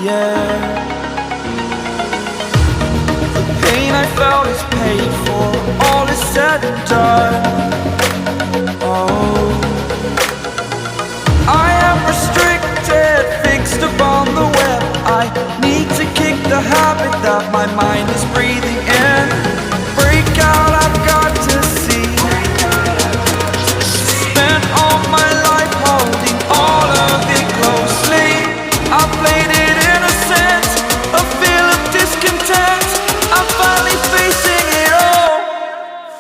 air. The pain I felt is paid for, all is said and done. Oh, I am restricted, fixed upon the web. I need to kick the habit that my mind is breathing in. Break out, I've got to see. Spent all my life holding all of it closely. I played it innocent, a feel of discontent. I'm finally facing it all,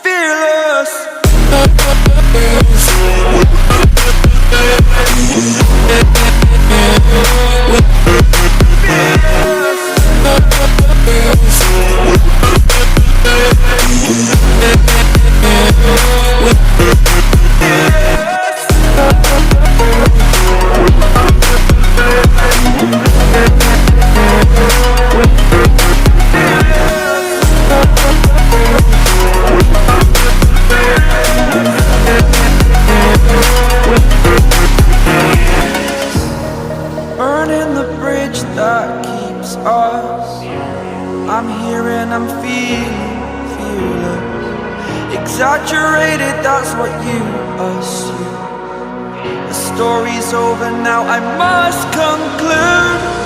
fearless. Burning the bridge that keeps us. I'm here and I'm feeling fearless. Exaggerated, that's what you assume. The story's over now, I must conclude.